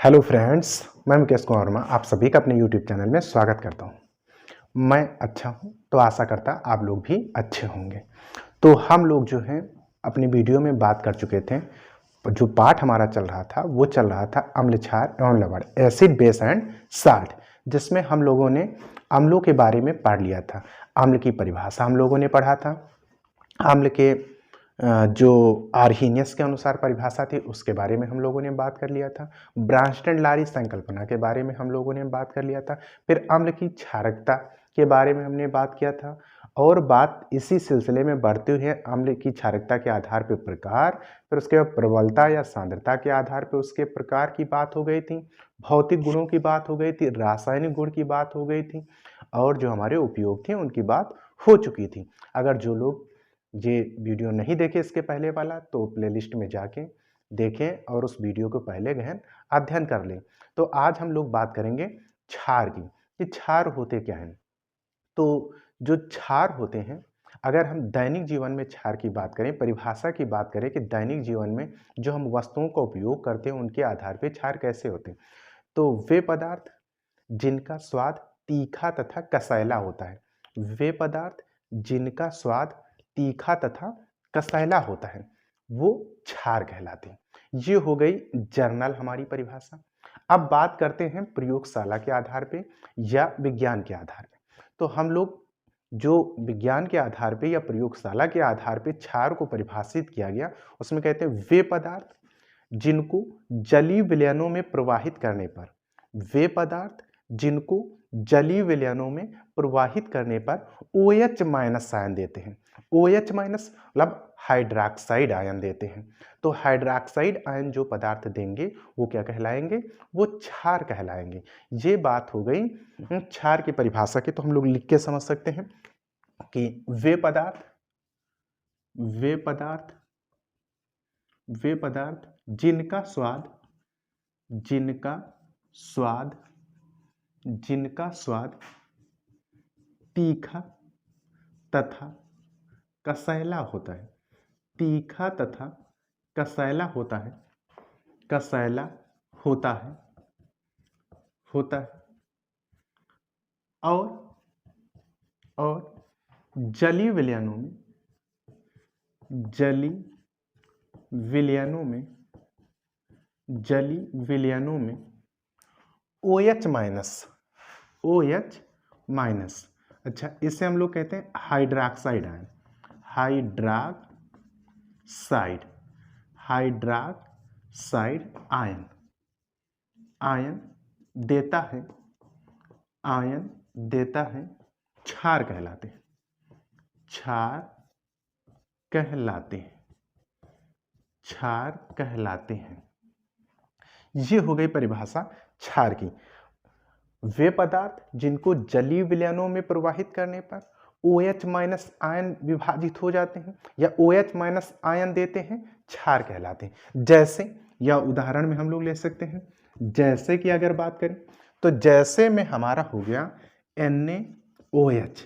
Hello friends, मैं मुकेश कुमार वर्मा आप सभी का अपने यूट्यूब चैनल में स्वागत करता हूं। मैं अच्छा हूं तो आशा करता आप लोग भी अच्छे होंगे। तो हम लोग जो हैं अपनी वीडियो में बात कर चुके थे। जो पाठ हमारा चल रहा था वो चल रहा था अम्ल क्षार एवं लवण, एसिड बेस एंड साल्ट, जिसमें हम लोगों ने अम्लों के बारे में पढ़ लिया था। अम्ल की परिभाषा हम लोगों ने पढ़ा था। अम्ल के जो आर्हीनियस के अनुसार परिभाषा थी उसके बारे में हम लोगों ने बात कर लिया था। ब्रांस्टन-लारी संकल्पना के बारे में हम लोगों ने बात कर लिया था। फिर अम्ल की क्षारकता के बारे में हमने बात किया था और बात इसी सिलसिले में बढ़ते हुए अम्ल की क्षारकता के आधार पर प्रकार, फिर उसके बाद प्रबलता या सांद्रता के आधार पर उसके प्रकार की बात हो गई थी, भौतिक गुणों की बात हो गई थी, रासायनिक गुण की बात हो गई थी और जो हमारे उपयोग थे उनकी बात हो चुकी थी। अगर जो लोग ये वीडियो नहीं देखे इसके पहले वाला तो प्लेलिस्ट में जाके देखें और उस वीडियो को पहले गहन अध्ययन कर लें। तो आज हम लोग बात करेंगे क्षार की कि क्षार होते क्या हैं। तो जो क्षार होते हैं, अगर हम दैनिक जीवन में क्षार की बात करें, परिभाषा की बात करें कि दैनिक जीवन में जो हम वस्तुओं का उपयोग करते हैं उनके आधार पर क्षार कैसे होते हैं, तो वे पदार्थ जिनका स्वाद तीखा तथा कसैला होता है, वे पदार्थ जिनका स्वाद तीखा तथा कसैला होता है वो क्षार कहलाते हैं। ये हो गई जर्नल हमारी परिभाषा। अब बात करते हैं प्रयोगशाला के आधार पे या विज्ञान के आधार पे। तो हम लोग जो विज्ञान के आधार पे या प्रयोगशाला के आधार पे क्षार को परिभाषित किया गया उसमें कहते हैं वे पदार्थ जिनको जलीय विलयनों में प्रवाहित करने पर, वे पदार्थ जिनको जलीय विलयनों में प्रवाहित करने पर OH माइनस आयन देते हैं। OH माइनस मतलब हाइड्रॉक्साइड आयन देते हैं। तो हाइड्रॉक्साइड आयन जो पदार्थ देंगे वो क्या कहलाएंगे, वो क्षार कहलाएंगे। ये बात हो गई क्षार की परिभाषा की। तो हम लोग लिख के समझ सकते हैं कि वे पदार्थ वे पदार्थ जिनका स्वाद तीखा तथा कसैला होता है, तीखा तथा कसैला होता है, कसैला होता है और जलीय विलयनों में OH माइनस, अच्छा इसे हम लोग कहते हैं हाइड्रॉक्साइड आयन, हाइड्रॉक्साइड आयन देता है क्षार कहलाते हैं। ये हो गई परिभाषा क्षार की। वे पदार्थ जिनको जलीय विलयनों में प्रवाहित करने पर OH माइनस आयन विभाजित हो जाते हैं या OH माइनस आयन देते हैं क्षार कहलाते हैं। जैसे या उदाहरण में हम लोग ले सकते हैं, जैसे कि अगर बात करें तो जैसे में हमारा हो गया NaOH।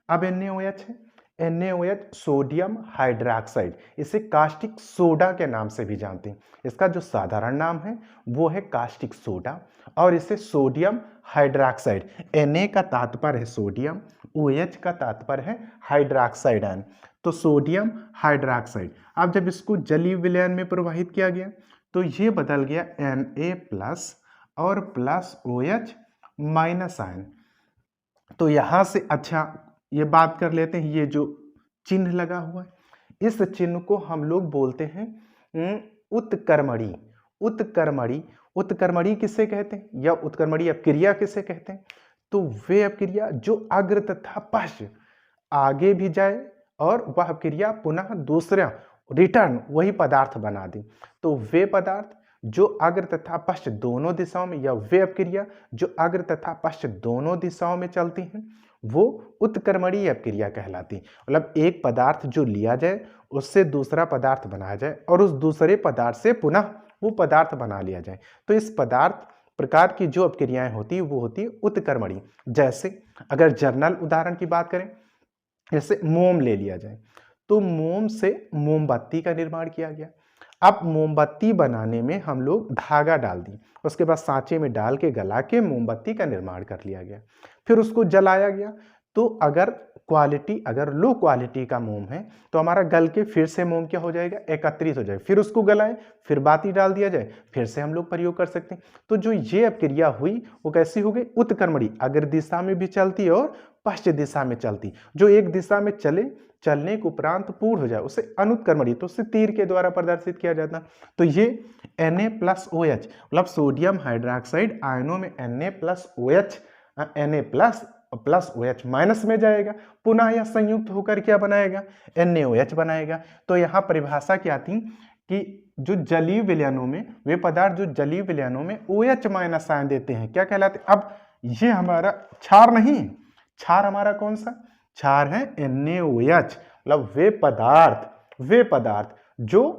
अब NaOH है, NaOH सोडियम हाइड्रॉक्साइड, इसे कास्टिक सोडा के नाम से भी जानते हैं। इसका जो साधारण नाम है वो है कास्टिक सोडा और इसे सोडियम हाइड्रॉक्साइड, Na का तात्पर्य है सोडियम, OH का तात्पर्य है हाइड्रॉक्साइड आयन, तो सोडियम हाइड्रॉक्साइड। अब जब इसको जलीय विलयन में प्रवाहित किया गया तो ये बदल गया Na प्लस और प्लस OH माइनस आयन। तो यहां से अच्छा ये बात कर लेते हैं, ये जो चिन्ह लगा हुआ है इस चिन्ह को हम लोग बोलते हैं उत्क्रमणी। उत्क्रमणी किसे कहते हैं या उत्क्रमणी अपक्रिया किसे कहते हैं, तो वे अपक्रिया जो अग्र तथा पश्च आगे भी जाए और वह अपक्रिया पुनः दूसरा रिटर्न वही पदार्थ बना दे। तो वे पदार्थ जो अग्र तथा पश्च दोनों दिशाओं में या वे अपक्रिया जो अग्र तथा पश्च दोनों दिशाओं में चलती हैं वो उत्क्रमणीय अपक्रिया कहलाती है। मतलब एक पदार्थ जो लिया जाए उससे दूसरा पदार्थ बनाया जाए और उस दूसरे पदार्थ से पुनः वो पदार्थ बना लिया जाए। तो इस पदार्थ प्रकार की जो अपक्रियाएं होती है वो होती है उत्क्रमणीय। जैसे अगर जर्नल उदाहरण की बात करें, जैसे मोम ले लिया जाए तो मोम से मोमबत्ती का निर्माण किया गया। अब मोमबत्ती बनाने में हम लोग धागा डाल दी, उसके बाद सांचे में डाल के गला के मोमबत्ती का निर्माण कर लिया गया, फिर उसको जलाया गया। तो अगर लो क्वालिटी का मोम है तो हमारा गल के फिर से मोम क्या हो जाएगा, एकत्रित हो जाएगा, फिर उसको गलाएं, फिर बाती डाल दिया जाए, फिर से हम लोग प्रयोग कर सकते हैं। तो जो ये अब क्रिया हुई वो कैसी हो गई, उत्क्रमणी, अग्र दिशा में भी चलती और पश्चिम दिशा में चलती। जो एक दिशा में चलने के उपरांत पूर्ण हो जाए उसे अनुत्क्रमणी, तो उसे तीर के द्वारा प्रदर्शित किया जाता। तो ये Na+OH मतलब सोडियम हाइड्रोक्साइड आयनों में Na+OH Na+OH माइनस में जाएगा, पुनः यह संयुक्त होकर क्या बनाएगा, NaOH बनाएगा। तो यहाँ परिभाषा क्या थी कि जो जलीय विलयनों में, वे पदार्थ जो जलीय विलयनों में OH माइनस आयन देते हैं क्या कहलाते। अब ये हमारा क्षार नहीं है, क्षार हमारा कौन सा, क्षार है NaOH, मतलब वे पदार्थ जो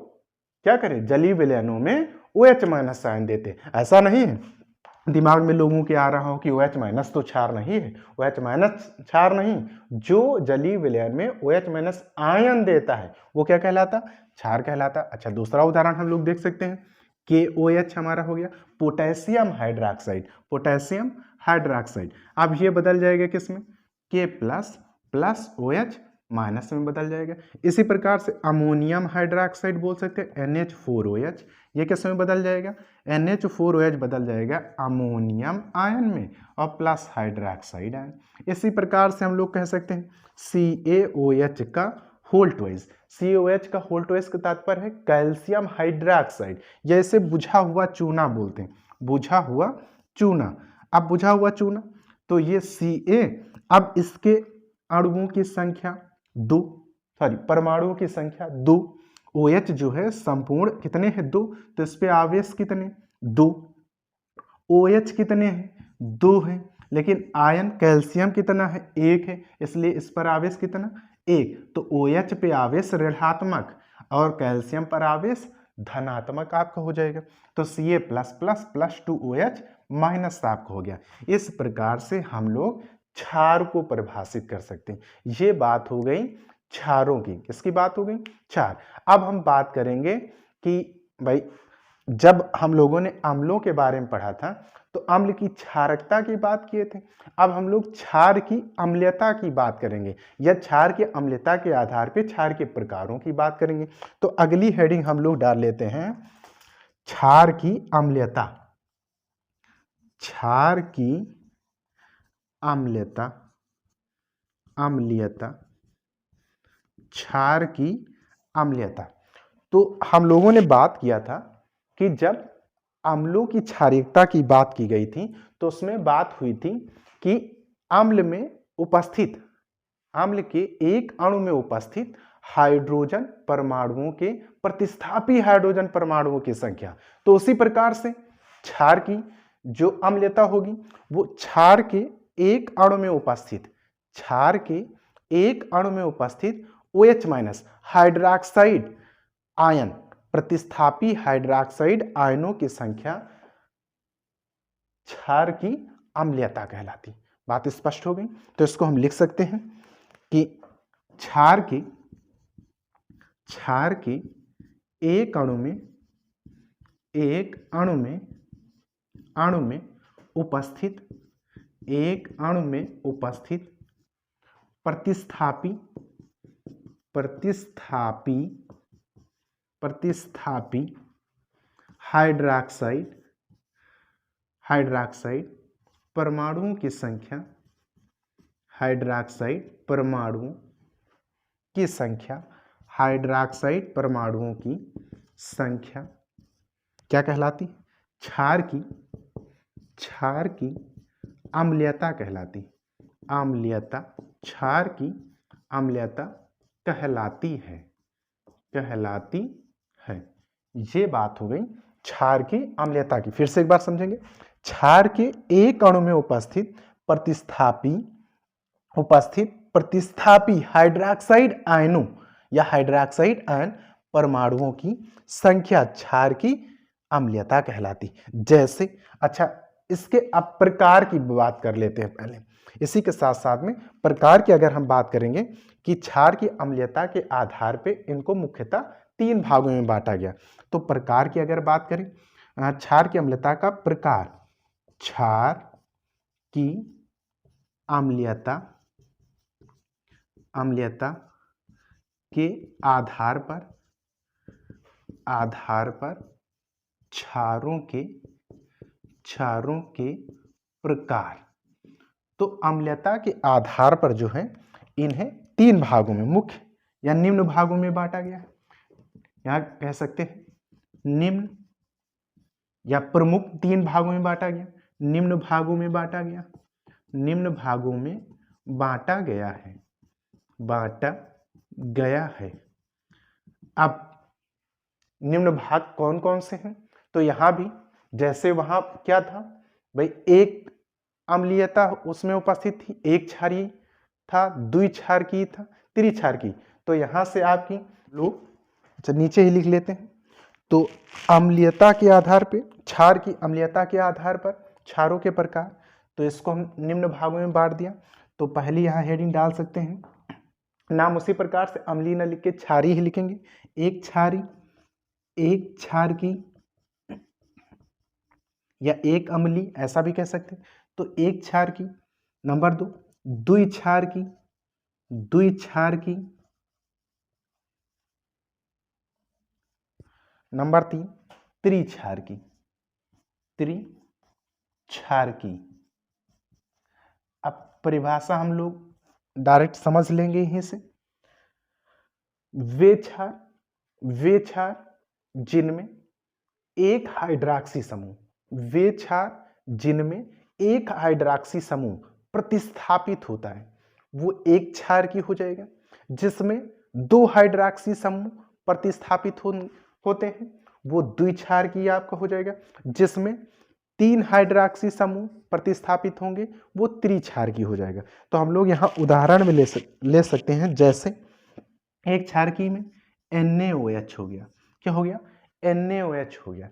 क्या करें, जलीय विलयनों में OH माइनस आयन देते। ऐसा नहीं है दिमाग में लोगों के आ रहा हो कि OH माइनस तो क्षार नहीं है, OH माइनस क्षार नहीं, जो जलीय विलयन में OH माइनस आयन देता है वो क्या कहलाता, क्षार कहलाता। अच्छा, दूसरा उदाहरण हम लोग देख सकते हैं, KOH हमारा हो गया पोटेशियम हाइड्रोक्साइड। अब ये बदल जाएगा किसमें, K++OH माइनस में बदल जाएगा। इसी प्रकार से अमोनियम हाइड्रोक्साइड बोल सकते हैं NH4OH, ये किस में बदल जाएगा, NH4OH बदल जाएगा अमोनियम आयन में और प्लस हाइड्रोक्साइड आयन। इसी प्रकार से हम लोग कह सकते हैं CaOH का होल ट्वाइस। CaOH का होल ट्वाइस का तात्पर्य है कैल्शियम हाइड्रोक्साइड, जैसे बुझा हुआ चूना बोलते हैं, बुझा हुआ चूना। अब बुझा हुआ चूना तो ये Ca, अब इसके अणुओं की संख्या 2, परमाणुओं की संख्या 2, OH जो है संपूर्ण कितने हैं 2, तो इस पे आवेश कितने 2, OH कितने हैं 2 है, लेकिन आयन कैल्शियम कितना है 1 है, इसलिए इस पर आवेश कितना 1। तो OH पे आवेश ऋणात्मक और कैल्शियम पर आवेश धनात्मक आपका हो जाएगा। तो Ca+++2OH माइनस आपका हो गया। इस प्रकार से हम लोग क्षार को परिभाषित कर सकते हैं। ये बात हो गई क्षारों की, किसकी बात हो गई, क्षार। अब हम बात करेंगे कि भाई जब हम लोगों ने अम्लों के बारे में पढ़ा था तो अम्ल की क्षारकता की बात किए थे, अब हम लोग क्षार की अम्लता की बात करेंगे या क्षार की अम्लता के आधार पर क्षार के प्रकारों की बात करेंगे। तो अगली हेडिंग हम लोग डाल लेते हैं क्षार की अम्लता। क्षार की अम्लता, क्षार की अम्लता। तो हम लोगों ने बात किया था कि जब अम्लों की क्षारीयता की बात की गई थी तो उसमें बात हुई थी कि अम्ल के एक अणु में उपस्थित हाइड्रोजन परमाणुओं के प्रतिस्थापी हाइड्रोजन परमाणुओं की संख्या। तो उसी प्रकार से क्षार की जो अम्लता होगी वो क्षार के एक अणु में उपस्थित OH- हाइड्रोक्साइड आयन, प्रतिस्थापी हाइड्रोक्साइड आयनों की संख्या क्षार की अम्लता कहलाती। बात स्पष्ट हो गई। तो इसको हम लिख सकते हैं कि क्षार की एक अणु में उपस्थित प्रतिस्थापी हाइड्रोक्साइड परमाणुओं की संख्या, हाइड्रोक्साइड परमाणुओं की संख्या क्या कहलाती, क्षार की अम्लता कहलाती। क्षार की अम्लता कहलाती है। ये बात हो गई क्षार की अम्लता की। फिर से एक बार समझेंगे, क्षार के एक अणु में उपस्थित प्रतिस्थापी हाइड्रोक्साइड आयनों या हाइड्रोक्साइड आयन परमाणुओं की संख्या क्षार की अम्लता कहलाती। जैसे अच्छा, इसके अब प्रकार की बात कर लेते हैं पहले। इसी के साथ साथ में प्रकार की अगर हम बात करेंगे कि क्षार की अम्लता के आधार पे इनको मुख्यतः 3 भागों में बांटा गया। तो प्रकार की अगर बात करें, क्षार की अम्लता का प्रकार, क्षार की अम्लता के आधार पर क्षारों के प्रकार। तो अम्लता के आधार पर जो है इन्हें 3 भागों में, मुख्य या निम्न भागों में बांटा गया है। यहाँ कह सकते हैं निम्न या प्रमुख 3 भागों में बांटा गया, निम्न भागों में बांटा गया, निम्न भागों में बांटा गया है। अब निम्न भाग कौन कौन से हैं? तो यहां भी जैसे वहां क्या था भाई, एक अम्लीयता उसमें उपस्थित थी, एक क्षारीय था, द्विक्षारकीय था, त्रिक्षारकीय। तो यहां से आपकी लोग नीचे ही लिख लेते हैं। तो अम्लीयता के आधार पे, क्षार की अम्लीयता के आधार पर क्षारों के प्रकार, तो इसको हम निम्न भागों में बांट दिया। तो पहली यहाँ हेडिंग डाल सकते हैं, नाम उसी प्रकार से अम्लीय न लिख के क्षारीय ही लिखेंगे। एक क्षारीय, एक क्षार की या एक अम्लीय, ऐसा भी कह सकते हैं। तो एक क्षार की। नंबर 2 द्विक्षार की, नंबर 3 त्रिक्षार की। अब परिभाषा हम लोग डायरेक्ट समझ लेंगे यहीं से। वे क्षार जिनमें एक हाइड्रॉक्सी समूह, वे क्षार जिनमें एक हाइड्रॉक्सी समूह प्रतिस्थापित होता है, वो एक क्षार की हो जाएगा। जिसमें 2 हाइड्रॉक्सी समूह प्रतिस्थापित होते हैं, वो द्विक्षार की आपका हो जाएगा। जिसमें 3 हाइड्रॉक्सी समूह प्रतिस्थापित होंगे, वो त्रिक्षार की हो जाएगा। तो हम लोग यहाँ उदाहरण में ले सकते हैं। जैसे एक क्षारकी में NaOH हो गया, क्या हो गया? NaOH हो गया,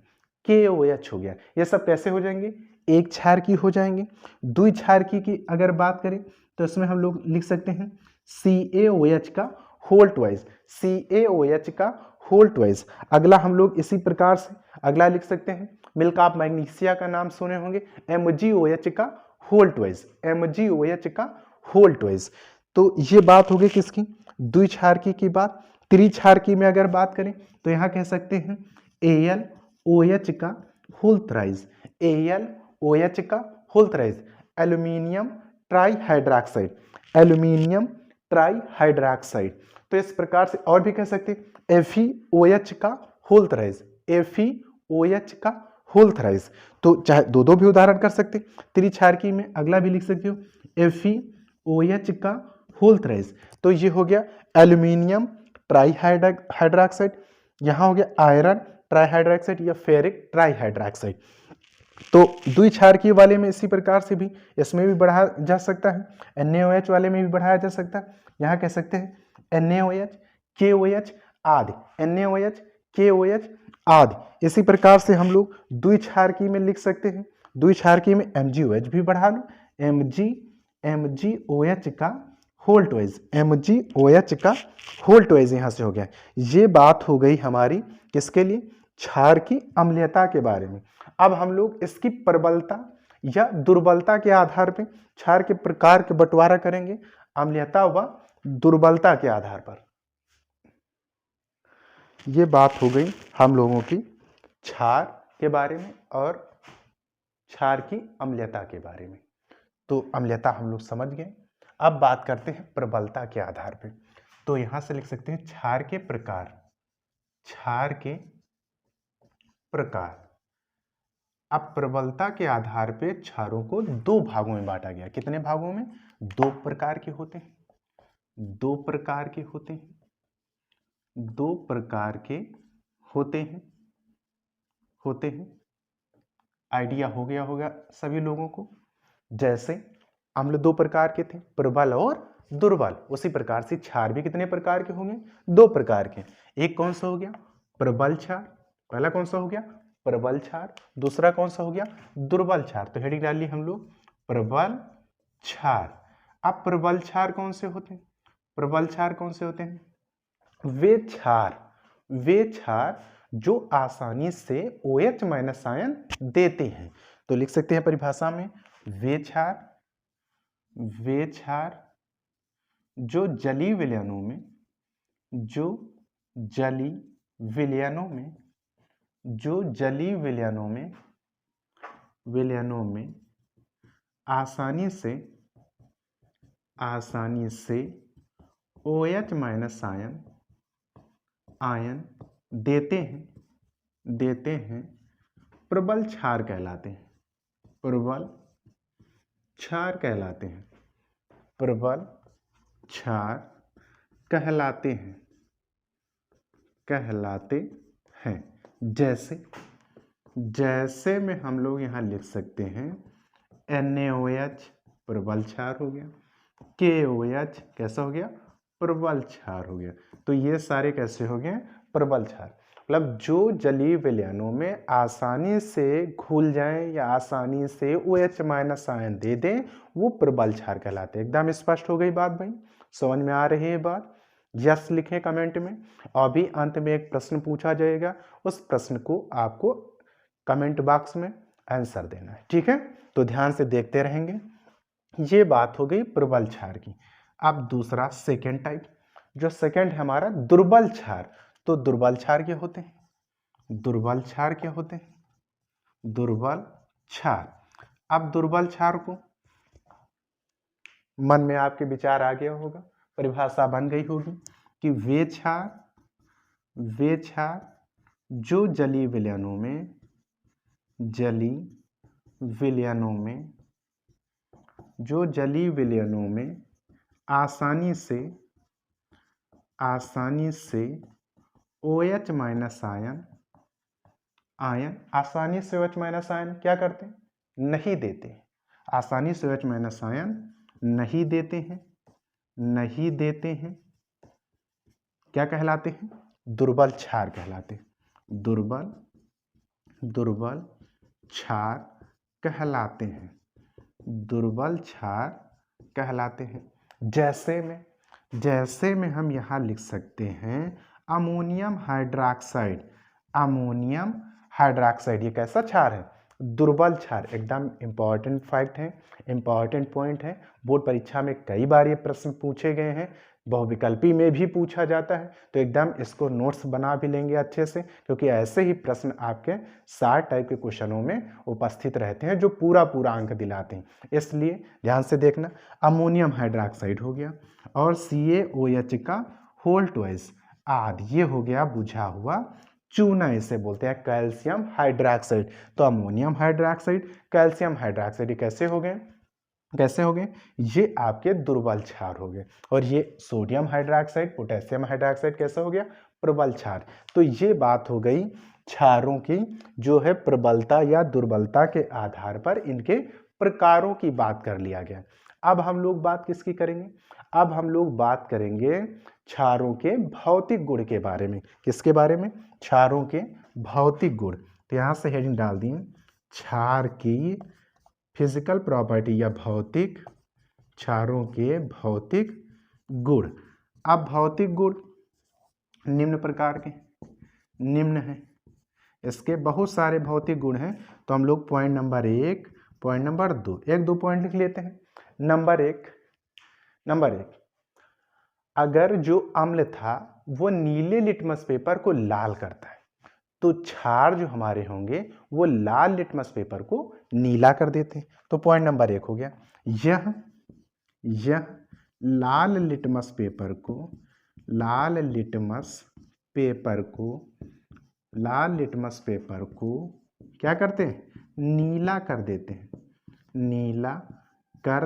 KOH हो गया। ये सब कैसे हो जाएंगे? एक क्षारकी हो जाएंगे। द्विक्षारकी की अगर बात करें तो इसमें हम लोग लिख सकते हैं CaOH का होल ट्वाइस, CaOH का होल ट्वाइस। अगला हम लोग इसी प्रकार से अगला लिख सकते हैं, मिल्क ऑफ मैग्नीशिया का नाम सुने होंगे, MgOH का होल ट्वाइस, MgOH का होल ट्वाइस। तो ये बात हो गई किसकी? द्विक्षारकी की बात। त्रिक्षारकी में अगर बात करें तो यहाँ कह सकते हैं AlOH का होल थ्राइस, AlOH का होल थ्राइस, एल्यूमिनियम ट्राईहाइड्रॉक्साइड, एल्यूमिनियम ट्राईहाइड्रॉक्साइड। तो इस प्रकार से और भी कह सकते हैं FeOH का होल थ्राइस, FeOH का होल थ्राइस। तो चाहे दो भी उदाहरण कर सकते। त्रिक्षारकी में अगला भी लिख सकते हो FeOH का होल थ्राइस। तो ये हो गया एल्यूमिनियम ट्राईहाइड्रॉक्साइड, यहाँ हो गया आयरन ट्राईहाइड्रॉक्साइड या फेरिक ट्राईहाइड्रॉक्साइड। तो द्विक्षारकीय वाले में इसी प्रकार से भी इसमें भी बढ़ाया जा सकता है, NaOH वाले में भी बढ़ाया जा सकता है। यहाँ कह सकते हैं NaOH, KOH आदि, NaOH, KOH आदि। इसी प्रकार से हम लोग द्विक्षारकी में लिख सकते हैं। द्विक्षारकी में MgOH भी बढ़ा लो, MgOH का होल ट्वाइस, MgOH का होल ट्वाइस यहाँ से हो गया। ये बात हो गई हमारी किसके लिए? क्षार की अम्लीयता के बारे में। अब हम लोग इसकी प्रबलता या दुर्बलता के आधार पर क्षार के प्रकार के बंटवारा करेंगे, अम्लीयता व दुर्बलता के आधार पर। ये बात हो गई हम लोगों की क्षार के बारे में और क्षार की अम्लीयता के बारे में। तो अम्लीयता हम लोग समझ गए। अब बात करते हैं प्रबलता के आधार पे। तो यहां से लिख सकते हैं क्षार के प्रकार, क्षार के प्रकार। अब प्रबलता के आधार पे क्षारों को 2 भागों में बांटा गया। कितने भागों में? 2 प्रकार के होते हैं, 2 प्रकार के होते हैं, 2 प्रकार के होते हैं। आइडिया हो गया होगा सभी लोगों को। जैसे अम्ल 2 प्रकार के थे, प्रबल और दुर्बल, उसी प्रकार से क्षार भी कितने प्रकार के होंगे? 2 प्रकार के। एक कौन सा हो गया? प्रबल क्षार। पहला कौन सा हो गया? प्रबल क्षार। दूसरा कौन सा हो गया? दुर्बल क्षार। तो हेडिंग डाल ली हम लोग प्रबल क्षार। अब प्रबल क्षार कौन से होते हैं? प्रबल क्षार कौन से होते हैं? वे क्षार वे क्षार जो आसानी से OH माइनस आयन देते हैं। तो लिख सकते हैं परिभाषा में, वे क्षार जो जलीय विलयनों में विलयनों में आसानी से OH माइनस आयन देते हैं प्रबल क्षार कहलाते हैं। प्रबल क्षार कहलाते हैं। जैसे में हम लोग यहाँ लिख सकते हैं NaOH प्रबल क्षार हो गया, KOH कैसा हो गया, प्रबल क्षार हो गया। तो ये सारे कैसे हो गए, प्रबल क्षार। मतलब जो जलीय विलयनों में आसानी से घुल जाएं या आसानी से OH माइनस आयन दे दें, वो प्रबल क्षार कहलाते हैं। एकदम स्पष्ट हो गई बात भाई, समझ में आ रही है बात? यस लिखें कमेंट में। और भी अंत में एक प्रश्न पूछा जाएगा, उस प्रश्न को आपको कमेंट बॉक्स में आंसर देना है, ठीक है? तो ध्यान से देखते रहेंगे। ये बात हो गई प्रबल क्षार की। अब दूसरा सेकेंड टाइप, जो सेकेंड है हमारा दुर्बल क्षार। तो दुर्बल क्षार क्या होते हैं? दुर्बल क्षार अब दुर्बल क्षार को मन में आपके विचार आ गया होगा, परिभाषा बन गई होगी कि वे क्षार जो जलीय विलयनों में आसानी से OH माइनस आयन क्या करते हैं? नहीं देते। आसानी से OH माइनस आयन नहीं देते हैं, क्या कहलाते हैं? दुर्बल क्षार कहलाते हैं। दुर्बल क्षार कहलाते हैं। जैसे में हम यहाँ लिख सकते हैं अमोनियम हाइड्रॉक्साइड। ये कैसा क्षार है? दुर्बल क्षार। एकदम इंपॉर्टेंट फैक्ट है, इंपॉर्टेंट पॉइंट है। बोर्ड परीक्षा में कई बार ये प्रश्न पूछे गए हैं, बहुविकल्पी में भी पूछा जाता है। तो एकदम इसको नोट्स बना भी लेंगे अच्छे से, क्योंकि ऐसे ही प्रश्न आपके 60 टाइप के क्वेश्चनों में उपस्थित रहते हैं जो पूरा अंक दिलाते हैं। इसलिए ध्यान से देखना, अमोनियम हाइड्रॉक्साइड हो गया और CaOH का होल ट्वाइस आध, ये हो गया बुझा हुआ चूना, इसे बोलते हैं कैल्शियम हाइड्रॉक्साइड। तो अमोनियम हाइड्रॉक्साइड, कैल्शियम हाइड्रॉक्साइड कैसे हो गए? ये आपके दुर्बल क्षार हो गए। और ये सोडियम हाइड्रॉक्साइड, पोटेशियम हाइड्रॉक्साइड कैसा हो गया? प्रबल क्षार। तो ये बात हो गई क्षारों की, जो है प्रबलता या दुर्बलता के आधार पर इनके प्रकारों की बात कर लिया गया। अब हम लोग बात किसकी करेंगे? अब हम लोग बात करेंगे क्षारों के भौतिक गुण के बारे में। किसके बारे में? क्षारों के भौतिक गुण। तो यहाँ से हेडिंग डाल दिए, क्षार की फिजिकल प्रॉपर्टी या क्षारों के भौतिक गुण। अब भौतिक गुण निम्न प्रकार के हैं, इसके बहुत सारे भौतिक गुण हैं। तो हम लोग point number 1, point number 2, 1-2 point लिख लेते हैं। नंबर एक, अगर जो अम्ल था वो नीले लिटमस पेपर को लाल करता है, तो क्षार जो हमारे होंगे वो लाल लिटमस पेपर को नीला कर देते हैं। तो पॉइंट नंबर 1 हो गया, यह लाल लिटमस पेपर को क्या करते हैं? नीला कर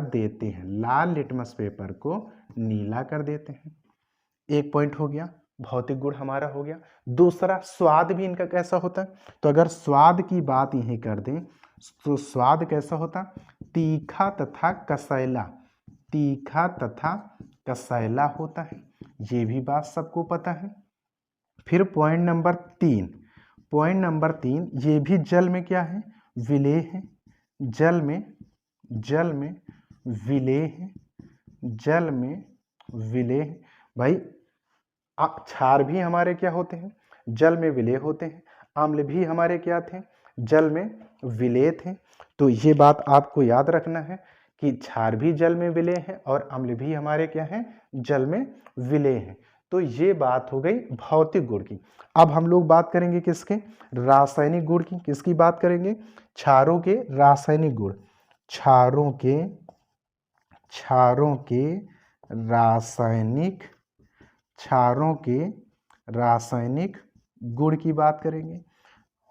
देते हैं। लाल लिटमस पेपर को नीला कर देते हैं। एक पॉइंट हो गया, भौतिक गुण हमारा हो गया। दूसरा, स्वाद भी इनका कैसा होता है? तो अगर स्वाद की बात यहीं कर दें तो स्वाद कैसा होता? तीखा तथा कसैला होता है। ये भी बात सबको पता है। फिर पॉइंट नंबर 3, ये भी जल में क्या है? विलेय है। जल में विलेय है। भाई क्षार भी हमारे क्या होते हैं? जल में विलय होते हैं। अम्ल भी हमारे क्या थे, जल में विलय थे। तो ये बात आपको याद रखना है कि क्षार भी जल में विलय है और अम्ल भी हमारे क्या है, जल में विलय है। तो ये बात हो गई भौतिक गुण की। अब हम लोग बात करेंगे किसके, रासायनिक गुण की। किसकी बात करेंगे, क्षारों के रासायनिक गुण, क्षारों के रासायनिक गुण की बात करेंगे।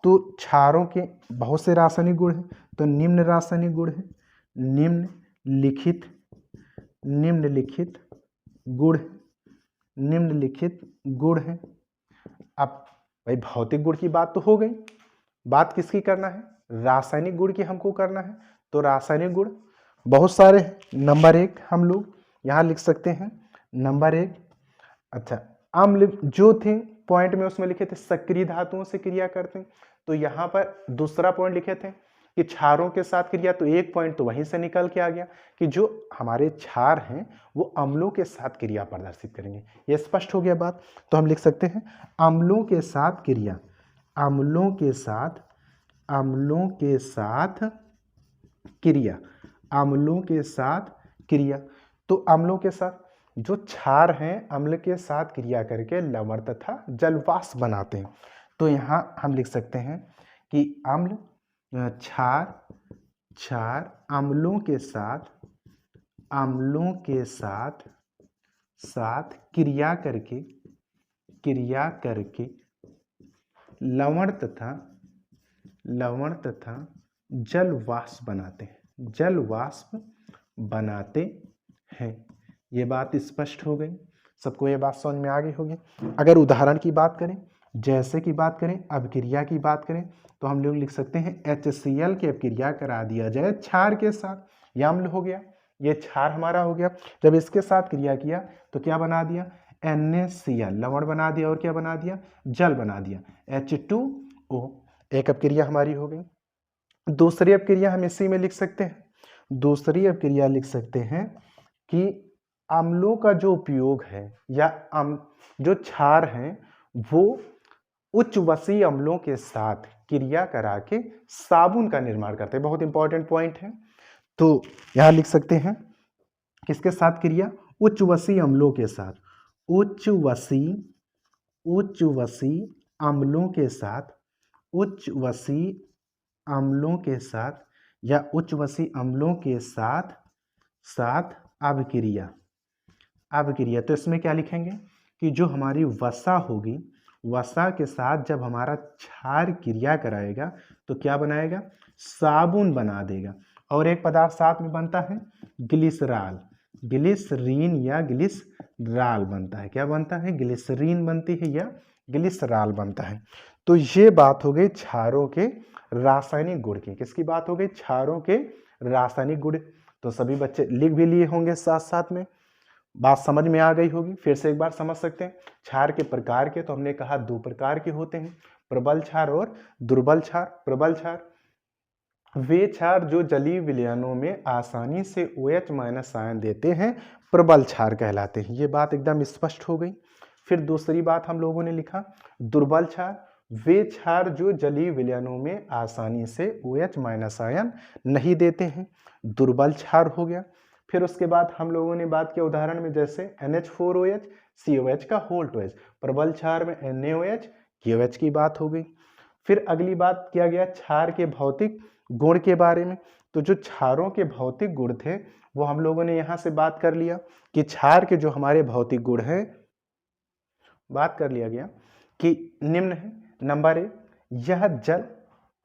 तो क्षारों के बहुत से रासायनिक गुण हैं, तो निम्न रासायनिक गुण है, निम्नलिखित गुण है। अब भाई भौतिक गुण की बात तो हो गई, बात किसकी करना है, रासायनिक गुण की हमको करना है। तो रासायनिक गुण बहुत सारे हैं। नंबर 1 हम लोग यहाँ लिख सकते हैं, नंबर 1, अच्छा अम्ल जो थे पॉइंट में उसमें लिखे थे सक्रिय धातुओं से क्रिया करते हैं। तो यहाँ पर दूसरा पॉइंट लिखे थे कि क्षारों के साथ क्रिया, तो एक पॉइंट तो वहीं से निकल के आ गया कि जो हमारे क्षार हैं वो अम्लों के साथ क्रिया प्रदर्शित करेंगे। ये स्पष्ट हो गया बात। तो हम लिख सकते हैं अम्लों के साथ क्रिया, अम्लों के साथ क्रिया। तो अम्लों के साथ जो क्षार हैं अम्ल के साथ क्रिया करके लवण तथा जलवाष्प बनाते हैं। तो यहाँ हम लिख सकते हैं कि अम्ल क्षार अम्लों के साथ क्रिया करके लवण तथा जलवाष्प बनाते हैं। ये बात स्पष्ट हो गई, सबको ये बात समझ में आ गई होगी। अगर उदाहरण की बात करें, जैसे की बात करें, अभिक्रिया की बात करें, तो हम लोग लिख सकते हैं HCl की अभिक्रिया करा दिया जाए क्षार के साथ, यह अम्ल हो गया, ये क्षार हमारा हो गया। जब इसके साथ क्रिया किया तो क्या बना दिया, NaCl लवण बना दिया और क्या बना दिया, जल बना दिया, H2O। एक अभिक्रिया हमारी हो गई। दूसरी अभिक्रिया हम इसी में लिख सकते हैं, दूसरी अभिक्रिया लिख सकते हैं कि अम्लों का जो उपयोग है या जो क्षार हैं वो उच्च वसीय अम्लों के साथ क्रिया करा के साबुन का निर्माण करते हैं। बहुत इंपॉर्टेंट पॉइंट है। तो यहां लिख सकते हैं किसके साथ क्रिया, उच्च वसीय अम्लों के साथ, उच्च वसीय अम्लों के साथ, उच्च वसीय अम्लों के साथ या उच्च वसीय अम्लों के साथ अभिक्रिया। तो इसमें क्या लिखेंगे कि जो हमारी वसा होगी, वसा के साथ जब हमारा क्षार क्रिया कराएगा तो क्या बनाएगा, साबुन बना देगा। और एक पदार्थ साथ में बनता है ग्लिसरॉल, ग्लिसरीन या ग्लिसरॉल बनता है। क्या बनता है, ग्लिसरीन बनती है या ग्लिसरॉल बनता है। तो ये बात हो गई क्षारों के रासायनिक गुण की। किसकी बात हो गई, क्षारों के रासायनिक गुण। तो सभी बच्चे लिख भी लिए होंगे साथ साथ में, बात समझ में आ गई होगी। फिर से एक बार समझ सकते हैं क्षार के प्रकार के, तो हमने कहा 2 प्रकार के होते हैं, प्रबल क्षार और दुर्बल क्षार। प्रबल क्षार वे क्षार जो जलीय विलयनों में आसानी से OH- आयन देते हैं, प्रबल क्षार कहलाते हैं। ये बात एकदम स्पष्ट हो गई। फिर दूसरी बात हम लोगों ने लिखा दुर्बल क्षार, वे क्षार जो जलीय विलयनों में आसानी से OH- आयन नहीं देते हैं, दुर्बल क्षार हो गया। फिर उसके बाद हम लोगों ने बात किया उदाहरण में, जैसे NH4OH COH का होल्ट OH, प्रबल क्षार में NaOH KOH की बात हो गई। फिर अगली बात किया गया क्षार के भौतिक गुण के बारे में। तो जो क्षारों के भौतिक गुण थे वो हम लोगों ने यहाँ से बात कर लिया कि क्षार के जो हमारे भौतिक गुण हैं, बात कर लिया गया कि निम्न है। नंबर 1, यह जल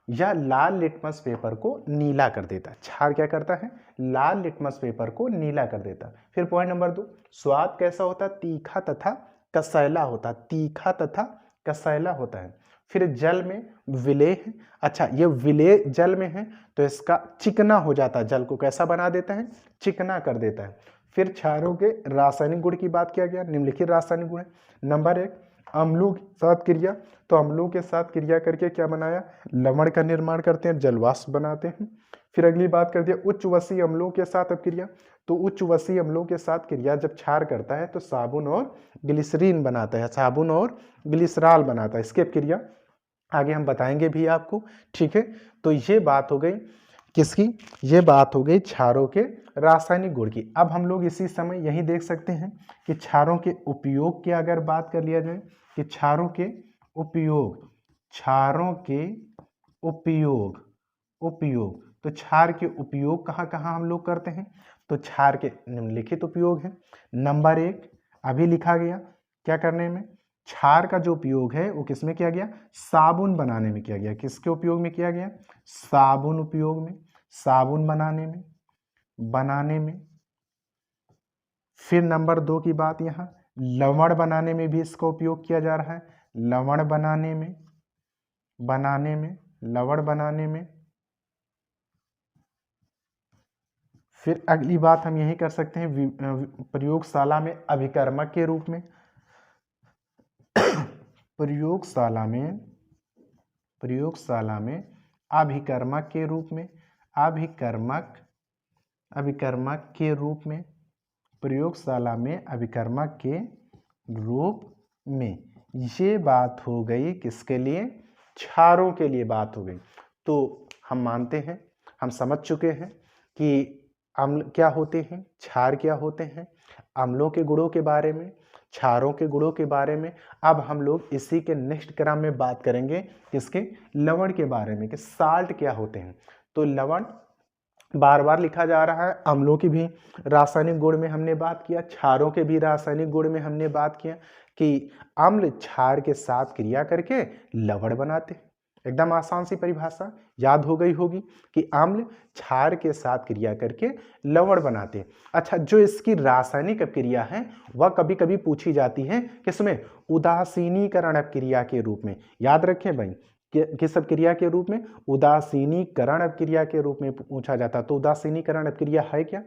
या लाल लिटमस पेपर को नीला कर देता है। क्षार क्या करता है, लाल लिटमस पेपर को नीला कर देता है। फिर पॉइंट नंबर 2, स्वाद कैसा होता है, तीखा तथा कसैला होता है, तीखा तथा कसैला होता है। फिर जल में विलेय है, अच्छा ये विलेय जल में है तो इसका चिकना हो जाता है, जल को कैसा बना देता है, चिकना कर देता है। फिर क्षारों के रासायनिक गुण की बात किया गया, निम्नलिखित रासायनिक गुण है। नंबर 1, अम्लों के साथ क्रिया, तो अम्लों के साथ क्रिया करके क्या बनाया, लवण का निर्माण करते हैं, जलवाष्प बनाते हैं। फिर अगली बात करते हैं उच्च वसीय अम्लों के साथ अब क्रिया, तो उच्च वसीय अम्लों के साथ क्रिया जब क्षार करता है तो साबुन और ग्लिसरीन बनाता है, साबुन और ग्लिसरॉल बनाता है। इसकी अब क्रिया आगे हम बताएंगे भी आपको, ठीक है। तो ये बात हो गई किसकी, ये बात हो गई क्षारों के रासायनिक गुण की। अब हम लोग इसी समय यही देख सकते हैं कि क्षारों के उपयोग की अगर बात कर लिया जाए कि क्षारों के उपयोग, क्षारों के उपयोग, उपयोग, तो क्षार के उपयोग कहाँ कहाँ हम लोग करते हैं, तो क्षार के निम्नलिखित उपयोग हैं। नंबर 1 अभी लिखा गया, क्या करने में, क्षार का जो उपयोग है वो किसमें किया गया, साबुन बनाने में किया गया। किसके उपयोग में किया गया, साबुन उपयोग में, साबुन बनाने में, बनाने में। फिर नंबर 2 की बात, यहाँ लवण बनाने में भी इसका उपयोग किया जा रहा है, लवण बनाने में, बनाने में, लवण बनाने में। फिर अगली बात हम यही कर सकते हैं प्रयोगशाला में अभिकर्मक के रूप में, प्रयोगशाला में, प्रयोगशाला में अभिकर्मक के रूप में, अभिकर्मक, अभिकर्मक के रूप में, प्रयोगशाला में अभिकर्मक के रूप में। ये बात हो गई किसके लिए, क्षारों के लिए बात हो गई। तो हम मानते हैं, हम समझ चुके हैं कि अम्ल क्या होते हैं, क्षार क्या होते हैं, अम्लों के गुणों के बारे में, क्षारों के गुणों के बारे में। अब हम लोग इसी के नेक्स्ट क्रम में बात करेंगे किसके, लवण के बारे में, कि साल्ट क्या होते हैं। तो लवण बार बार लिखा जा रहा है, अम्लों की भी रासायनिक गुण में हमने बात किया, क्षारों के भी रासायनिक गुण में हमने बात किया कि अम्ल क्षार के साथ क्रिया करके लवण बनाते हैं। एकदम आसान सी परिभाषा याद हो गई होगी कि अम्ल क्षार के साथ क्रिया करके लवण बनाते हैं। अच्छा, जो इसकी रासायनिक अपक्रिया है वह कभी कभी पूछी जाती है किसमें, उदासीनीकरण अपक्रिया के रूप में। याद रखें भाई, किस अपक्रिया के रूप में, उदासीनीकरण अपक्रिया के रूप में पूछा जाता। तो उदासीनीकरण अपक्रिया है क्या,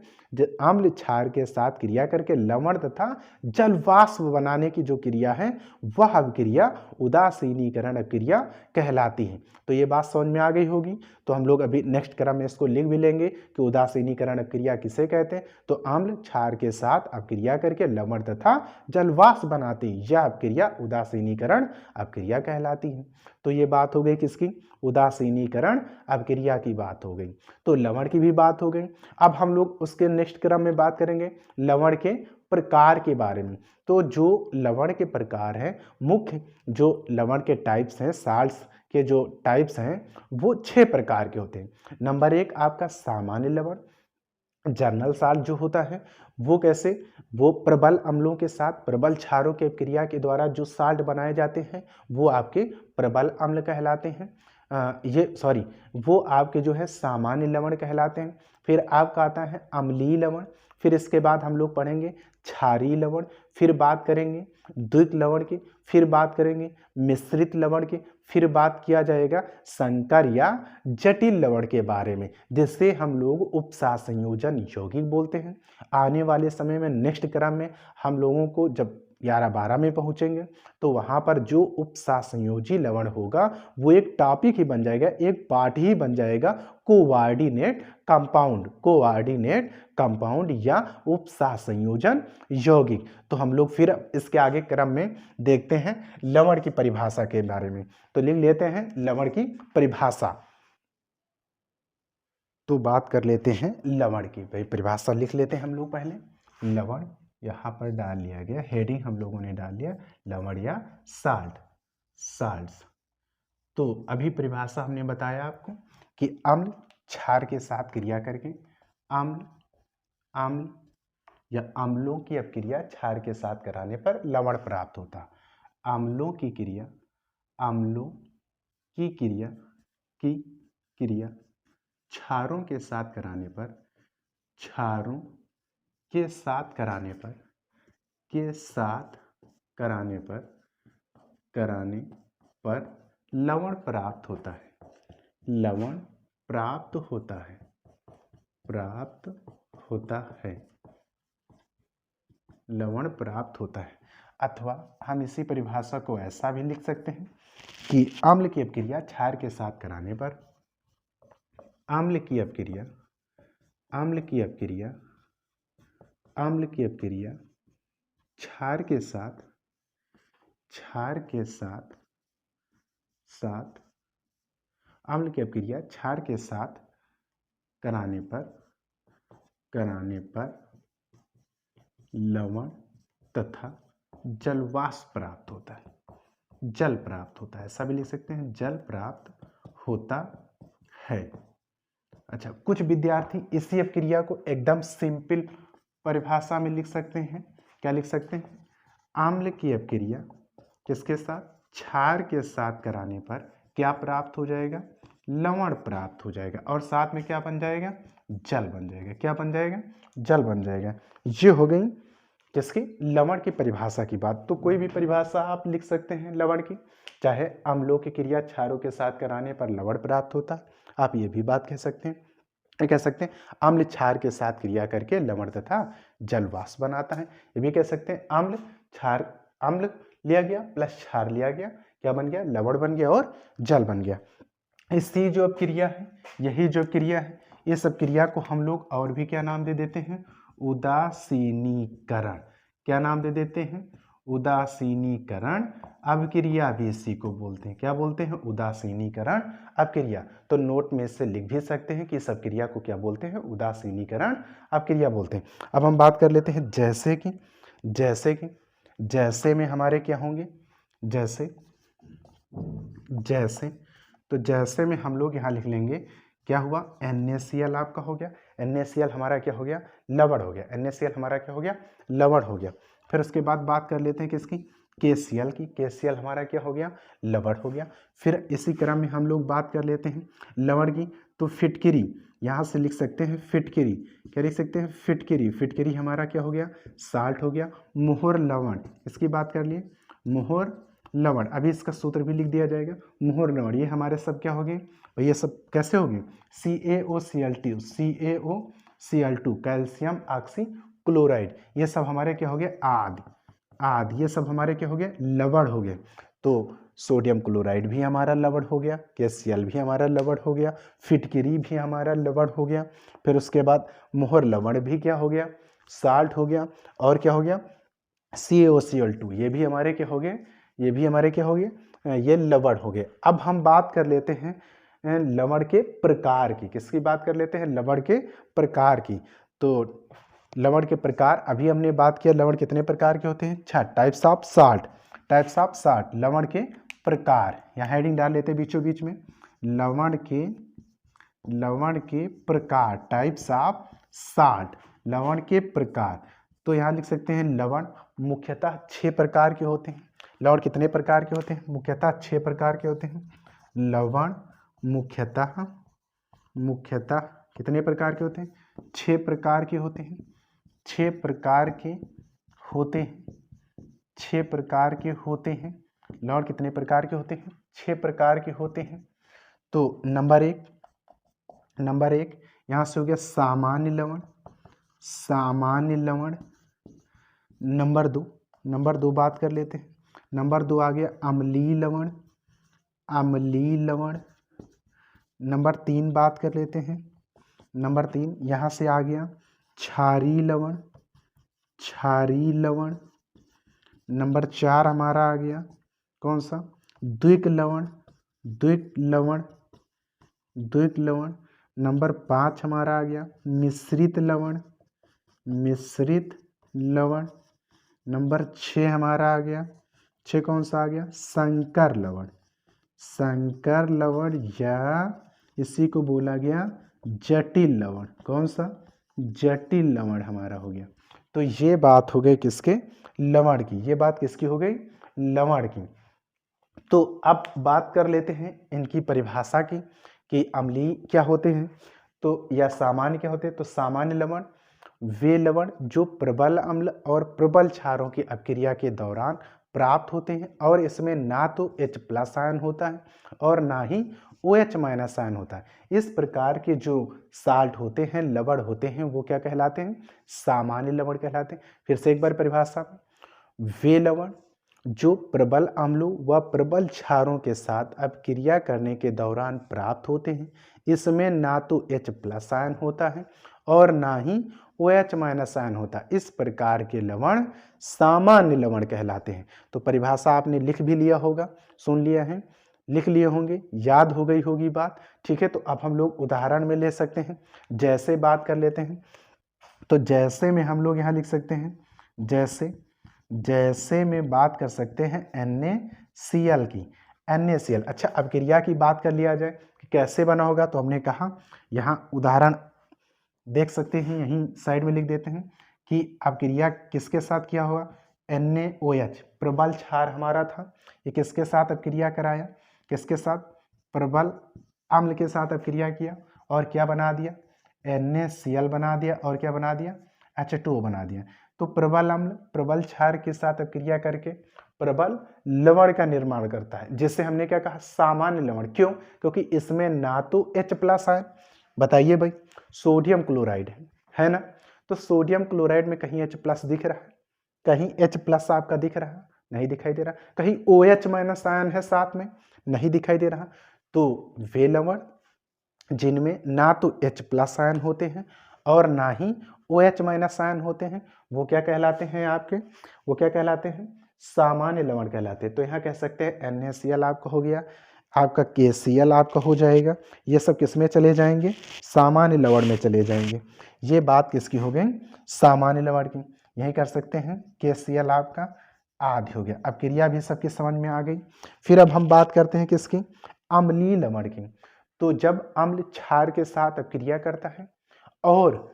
अम्ल क्षार के साथ क्रिया करके लवण तथा जलवाष्प बनाने की जो क्रिया है वह अपक्रिया उदासीनीकरण अपक्रिया कहलाती है। तो ये बात समझ में आ गई होगी। तो हम लोग अभी नेक्स्ट क्रम में इसको लिख भी लेंगे कि उदासीनीकरण अपक्रिया किसे कहते हैं, तो अम्ल क्षार के साथ अपक्रिया करके लवण तथा जलवाष्प बनाते हैं, यह अपक्रिया उदासीनीकरण अपक्रिया कहलाती है। तो ये बात हो गई किसकी, उदासीनीकरण अपक्रिया की बात हो गई। तो लवण की भी बात हो गई। अब हम लोग उसके नेक्स्ट क्रम में बात करेंगे लवण के प्रकार के बारे में। तो जो लवण के प्रकार हैं, मुख्य जो लवण के टाइप्स हैं, साल्ट्स के जो टाइप्स हैं वो 6 प्रकार के होते हैं। नंबर 1 आपका सामान्य लवण, जर्नल साल्ट जो होता है वो कैसे, वो प्रबल अम्लों के साथ प्रबल क्षारों के क्रिया के द्वारा जो साल्ट बनाए जाते हैं वो आपके प्रबल अम्ल कहलाते हैं। वो आपके जो है सामान्य लवण कहलाते हैं। फिर आपका आता है अम्लीय लवण, फिर इसके बाद हम लोग पढ़ेंगे क्षारीय लवण, फिर बात करेंगे द्वित लवण की, फिर बात करेंगे मिश्रित लवण की, फिर बात किया जाएगा संकर या जटिल लवण के बारे में, जिससे हम लोग उपसार संयोजन यौगिक बोलते हैं। आने वाले समय में नेक्स्ट क्रम में हम लोगों को जब 11-12 में पहुंचेंगे तो वहां पर जो उपसार संयोजी लवण होगा वो एक टॉपिक ही बन जाएगा, एक पार्ट ही बन जाएगा, कोऑर्डिनेट कंपाउंड, कोऑर्डिनेट कंपाउंड या उपसार संयोजन यौगिक। तो हम लोग फिर इसके आगे क्रम में देखते हैं लवण की परिभाषा के बारे में। तो लिख लेते हैं लवण की परिभाषा। तो बात कर लेते हैं लवण की, भाई परिभाषा लिख लेते हैं हम लोग पहले। लवण यहाँ पर डाल लिया गया, हेडिंग हम लोगों ने डाल लिया लवण या साल्ट, साल्ट्स। तो अभी परिभाषा हमने बताया आपको कि अम्ल क्षार के साथ क्रिया करके अम्ल, अम्ल या अम्लों की अपक्रिया क्षार के साथ कराने पर लवण प्राप्त होता। अम्लों की क्रिया, अम्लों की क्रिया, की क्रिया क्षारों के साथ कराने पर, क्षारों के साथ कराने पर, के साथ कराने पर, कराने पर लवण प्राप्त होता है, लवण प्राप्त होता है, प्राप्त होता है, लवण प्राप्त होता है। अथवा हम इसी परिभाषा को ऐसा भी लिख सकते हैं कि अम्ल की अपक्रिया क्षार के साथ कराने पर अम्ल की अपक्रिया क्षार के साथ अम्ल की अपक्रिया क्षार के साथ कराने पर लवण तथा जलवाष्प प्राप्त होता है, जल प्राप्त होता है, ऐसा भी लिख सकते हैं, जल प्राप्त होता है। अच्छा, कुछ विद्यार्थी इसी अपक्रिया को एकदम सिंपल परिभाषा में लिख सकते हैं। क्या लिख सकते हैं? अम्ल की अपक्रिया किसके साथ? क्षार के साथ कराने पर क्या प्राप्त हो जाएगा? लवण प्राप्त हो जाएगा, और साथ में क्या बन जाएगा? जल बन जाएगा। क्या बन जाएगा? जल बन जाएगा। ये हो गई किसकी? लवण की परिभाषा की बात। तो कोई भी परिभाषा आप लिख सकते हैं लवण की, चाहे अम्लों की क्रिया क्षारों के साथ कराने पर लवण प्राप्त होता, आप ये भी बात कह सकते हैं। कह सकते हैं अम्ल क्षार के साथ क्रिया करके लवण तथा जलवाष्प बनाता है। ये भी कह सकते हैं अम्ल क्षार, अम्ल लिया गया प्लस क्षार लिया गया, क्या बन गया? लवण बन गया और जल बन गया। इसकी जो क्रिया है, यही जो क्रिया है, ये सब क्रिया को हम लोग और भी क्या नाम दे देते हैं? उदासीनीकरण। क्या नाम दे देते हैं? उदासीनीकरण अपक्रिया भी इसी को बोलते हैं। क्या बोलते हैं? उदासीनीकरण अपक्रिया। तो नोट में से लिख भी सकते हैं कि इस अपक्रिया को क्या बोलते हैं? उदासीनीकरण अपक्रिया बोलते हैं। अब हम बात कर लेते हैं जैसे में हमारे क्या होंगे? जैसे तो जैसे में हम लोग यहाँ लिख लेंगे, क्या हुआ? NaCl आपका हो गया। NaCl हमारा क्या हो गया? लवण हो गया। NaCl हमारा क्या हो गया? लवण हो गया। फिर उसके बाद बात कर लेते हैं किसकी? KCl की। KCl हमारा क्या हो गया? लवण हो गया। फिर इसी क्रम में हम लोग बात कर लेते हैं लवण की, तो फिटकिरी, यहाँ से लिख सकते हैं फिटकिरी। क्या लिख सकते हैं? फिटकिरी। फिटकिरी हमारा क्या हो गया? साल्ट हो गया। मोहर लवण, इसकी बात कर लिए, मोहर लवण। अभी इसका सूत्र भी लिख दिया जाएगा, मोहर लवण। ये हमारे सब क्या हो गए? ये सब कैसे हो गए? CaOCl2 कैल्शियम ऑक्सी क्लोराइड, ये सब हमारे क्या हो गए? आद ये सब हमारे क्या हो गए? लवण हो गए। तो सोडियम क्लोराइड भी हमारा लवण हो गया, KCl भी हमारा लवण हो गया, फिटकिरी भी हमारा लवण हो गया। फिर उसके बाद मोहर लवण भी क्या हो गया? साल्ट हो गया। और क्या हो गया? CaOCl2, ये भी हमारे क्या हो गए? ये भी हमारे क्या हो गए? ये लवण हो गए। अब हम बात कर लेते हैं लवण के प्रकार की। किसकी बात कर लेते हैं? लवण के प्रकार की। तो लवण के प्रकार, अभी हमने बात किया लवण कितने प्रकार के होते हैं? 6, टाइप्स ऑफ साल्ट। लवण के प्रकार, यहाँ हेडिंग डाल लेते हैं बीचों बीच में, लवण के प्रकार, टाइप्स ऑफ साल्ट, लवण के प्रकार। तो यहाँ लिख सकते हैं लवण मुख्यतः 6 प्रकार के होते हैं। लवण कितने प्रकार के होते हैं? मुख्यतः 6 प्रकार के होते हैं। लवण मुख्यतः कितने प्रकार के होते हैं? 6 प्रकार के होते हैं। 6 प्रकार के होते हैं। लवण कितने प्रकार के होते हैं? 6 प्रकार के होते हैं। तो नंबर एक यहाँ से हो गया सामान्य लवण। नंबर दो बात कर लेते हैं। नंबर 2 आ गया अम्लीय लवण। नंबर 3 बात कर लेते हैं। नंबर 3 यहाँ से आ गया क्षारीय लवण। नंबर 4 हमारा आ गया कौन सा? द्विक लवण। नंबर 5 हमारा आ गया मिश्रित लवण। नंबर 6 हमारा आ गया, 6 कौन सा आ गया? संकर लवण, या इसी को बोला गया जटिल लवण। कौन सा? जटिल लवण हमारा हो गया। तो ये बात हो गई किसके? लवण की। ये बात किसकी हो गई? लवण की। तो अब बात कर लेते हैं इनकी परिभाषा की कि अम्लीय क्या होते हैं तो या सामान्य क्या होते हैं। तो सामान्य लवण वे लवण जो प्रबल अम्ल और प्रबल क्षारों की अपक्रिया के दौरान प्राप्त होते हैं, और इसमें ना तो H+ आयन होता है और ना ही OH- आयन होता है। इस प्रकार के जो साल्ट होते हैं, लवण होते हैं, वो क्या कहलाते हैं? सामान्य लवण कहलाते हैं। फिर से एक बार परिभाषा, वे लवण जो प्रबल अम्लों व प्रबल क्षारों के साथ अपक्रिया करने के दौरान प्राप्त होते हैं, इसमें ना तो H+ आयन होता है और ना ही OH- आयन होता। इस प्रकार के लवण सामान्य लवण कहलाते हैं। तो परिभाषा आपने लिख भी लिया होगा, सुन लिया है, लिख लिए होंगे, याद हो गई होगी बात। ठीक है, तो अब हम लोग उदाहरण में ले सकते हैं। जैसे बात कर लेते हैं, तो जैसे में हम लोग यहाँ लिख सकते हैं, जैसे में बात कर सकते हैं NaCl की, NaCl। अच्छा, अपक्रिया की बात कर लिया जाए कि कैसे बना होगा, तो हमने कहा यहाँ उदाहरण देख सकते हैं, यहीं साइड में लिख देते हैं कि अपक्रिया किसके साथ किया हुआ, NaOH प्रबल क्षार हमारा था, ये किसके साथ अपक्रिया कराया, किसके साथ, प्रबल अम्ल के साथ अपक्रिया किया और क्या बना दिया, NaCl बना दिया और क्या बना दिया, H2O बना दिया। तो प्रबल अम्ल प्रबल क्षार के साथ अपक्रिया करके प्रबल लवण का निर्माण करता है, जिसे हमने क्या कहा, सामान्य लवण। क्यों? क्योंकि इसमें ना तो H+ आयन, बताइए भाई, सोडियम क्लोराइड है ना, तो सोडियम क्लोराइड में कहीं H+ दिख रहा है, कहीं H+ आपका दिख रहा है, नहीं दिखाई दे रहा। कहीं OH- आयन है साथ में, नहीं दिखाई दे रहा। तो वे लवण जिनमें ना तो H+ आयन होते हैं और ना ही OH- आयन होते हैं, वो क्या कहलाते हैं आपके, वो क्या कहलाते हैं, सामान्य लवण कहलाते हैं। तो यहाँ कह सकते हैं NaCl आपका हो गया, आपका KCl आपका हो जाएगा, ये सब किस में चले जाएंगे, सामान्य लवण में चले जाएंगे। ये बात किसकी हो गई, सामान्य लवण की। यही कर सकते हैं, KCl आपका आदि हो गया। अब क्रिया भी सबकी समझ में आ गई। फिर अब हम बात करते हैं किसकी, अम्लीय लवण की। तो जब अम्ल क्षार के साथ अपक्रिया करता है और